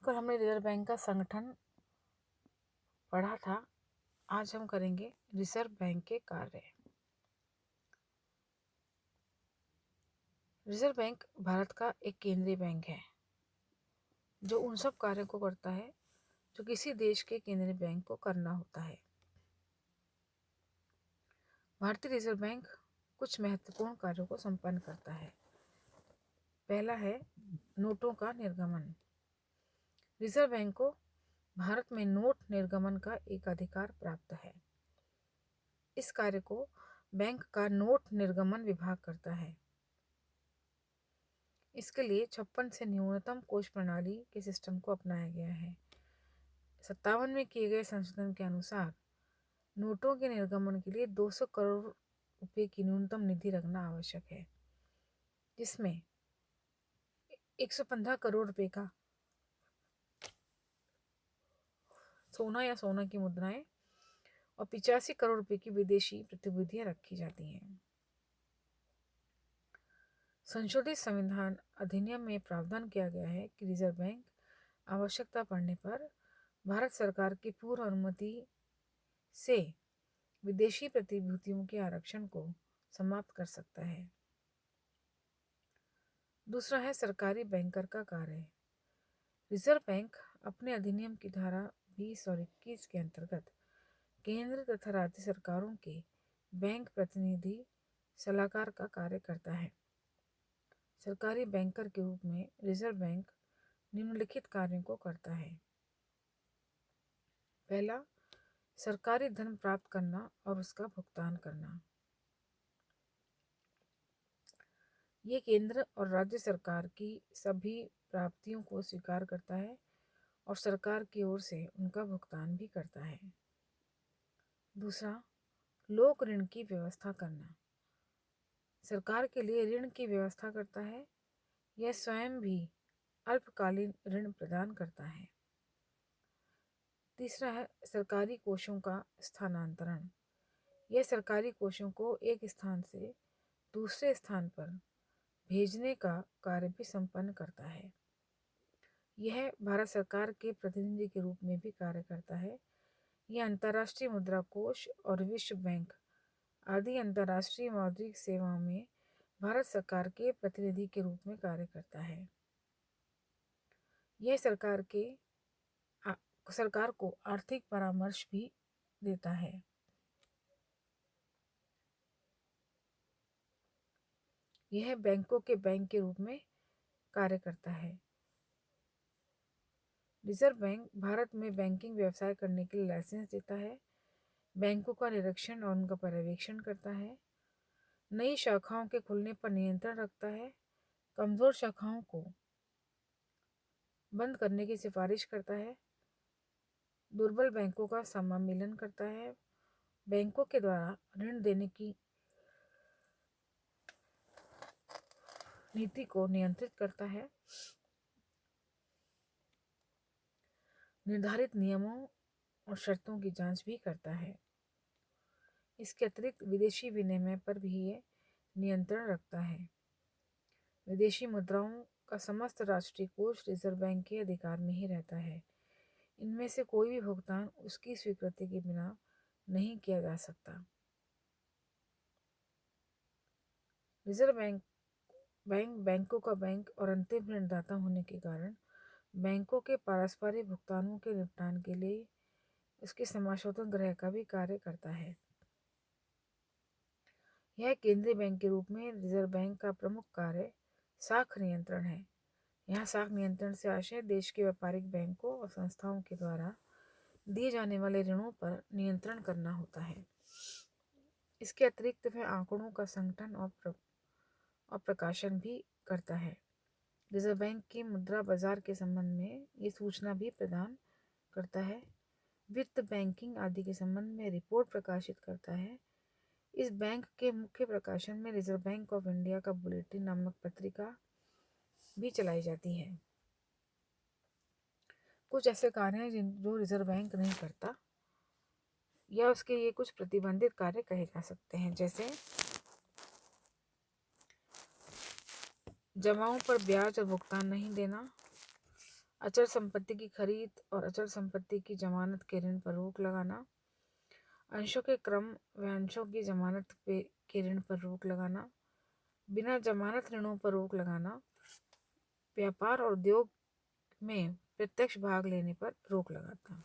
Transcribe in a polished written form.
कल हमने reserve bank का संगठन पढ़ा था। आज हम करेंगे रिजर्व बैंक के कार्य। रिजर्व बैंक भारत का एक केंद्रीय बैंक है जो उन सब कार्यों को करता है जो किसी देश के केंद्रीय बैंक को करना होता है। भारतीय रिजर्व बैंक कुछ महत्वपूर्ण कार्यों को संपन्न करता है। पहला है नोटों का निर्गमन। रिजर्व बैंक को भारत में नोट निर्गमन का एक अधिकार प्राप्त है। इस कार्य को बैंक का नोट निर्गमन विभाग करता है। इसके लिए 56 से न्यूनतम कोष प्रणाली के सिस्टम को अपनाया गया है। 57 में किए गए संशोधन के अनुसार नोटों के निर्गमन के लिए 200 करोड़ रुपए की न्यूनतम निधि रखना आवश्यक है, जिसमें 115 करोड़ रुपए का सोना या सोना की मुद्राएं और 85 करोड़ रुपए की विदेशी प्रतिभूतियां रखी जाती हैं। संशोधित संविधान अधिनियम में प्रावधान किया गया है कि रिजर्व बैंक आवश्यकता पड़ने पर भारत सरकार की पूर्व अनुमति से विदेशी प्रतिभूतियों के आरक्षण को समाप्त कर सकता है। दूसरा है सरकारी बैंकर का कार्य। रिजर्व बैंक अपने अधिनियम की धारा 20 और 21 के अंतर्गत केंद्र तथा राज्य सरकारों के बैंक प्रतिनिधि सलाहकार का कार्य करता है। सरकारी बैंकर के रूप में रिजर्व बैंक निम्नलिखित कार्यों को करता है। पहला, सरकारी धन प्राप्त करना और उसका भुगतान करना। ये केंद्र और राज्य सरकार की सभी प्राप्तियों को स्वीकार करता है और सरकार की ओर से उनका भुगतान भी करता है। दूसरा, लोक ऋण की व्यवस्था करना। सरकार के लिए ऋण की व्यवस्था करता है। यह स्वयं भी अल्पकालीन ऋण प्रदान करता है। तीसरा है सरकारी कोषों का स्थानांतरण। यह सरकारी कोषों को एक स्थान से दूसरे स्थान पर भेजने का कार्य भी संपन्न करता है। यह भारत सरकार के प्रतिनिधि के रूप में भी कार्य करता है। यह अंतर्राष्ट्रीय मुद्रा कोष और विश्व बैंक आदि अंतर्राष्ट्रीय मौद्रिक सेवाओं में भारत सरकार के प्रतिनिधि के रूप में कार्य करता है। यह सरकार को आर्थिक परामर्श भी देता है। यह बैंकों के बैंक के रूप में कार्य करता है। रिजर्व बैंक भारत में बैंकिंग व्यवसाय करने के लिए लाइसेंस देता है, बैंकों का निरीक्षण और उनका पर्यवेक्षण करता है, नई शाखाओं के खुलने पर नियंत्रण रखता है, कमजोर शाखाओं को बंद करने की सिफारिश करता है, दुर्बल बैंकों का समामेलन करता है, बैंकों के द्वारा ऋण देने की नीति को नियंत्रित करता है, निर्धारित नियमों और शर्तों की जांच भी करता है। इसके अतिरिक्त विदेशी विनिमय पर भी ये नियंत्रण रखता है। विदेशी मुद्राओं का समस्त राष्ट्रीय कोष रिजर्व बैंक के अधिकार में ही रहता है। इनमें से कोई भी भुगतान उसकी स्वीकृति के बिना नहीं किया जा सकता। रिजर्व बैंक बैंकों का बैंक और अंतिम ऋणदाता होने के कारण बैंकों के पारस्परिक भुगतानों के निपटान के लिए उसके समाशोधन गृह का भी कार्य करता है। यह केंद्रीय बैंक के रूप में रिजर्व बैंक का प्रमुख कार्य साख नियंत्रण है। यहाँ साख नियंत्रण से आशय देश के व्यापारिक बैंकों और संस्थाओं के द्वारा दिए जाने वाले ऋणों पर नियंत्रण करना होता है। इसके अतिरिक्त वह आंकड़ों का संगठन और प्रकाशन भी करता है। रिजर्व बैंक की मुद्रा बाजार के संबंध में ये सूचना भी प्रदान करता है। वित्त, बैंकिंग आदि के संबंध में रिपोर्ट प्रकाशित करता है। इस बैंक के मुख्य प्रकाशन में रिजर्व बैंक ऑफ इंडिया का बुलेटिन नामक पत्रिका भी चलाई जाती है। कुछ ऐसे कार्य हैं जो रिजर्व बैंक नहीं करता या उसके ये कुछ प्रतिबंधित कार्य कहे जा सकते हैं, जैसे जमाओं पर ब्याज और भुगतान नहीं देना, अचल संपत्ति की खरीद और अचल संपत्ति की जमानत के ऋण पर रोक लगाना, अंशों के क्रम व अंशों की जमानत के ऋण पर रोक लगाना, बिना जमानत ऋणों पर रोक लगाना, व्यापार और उद्योग में प्रत्यक्ष भाग लेने पर रोक लगाता।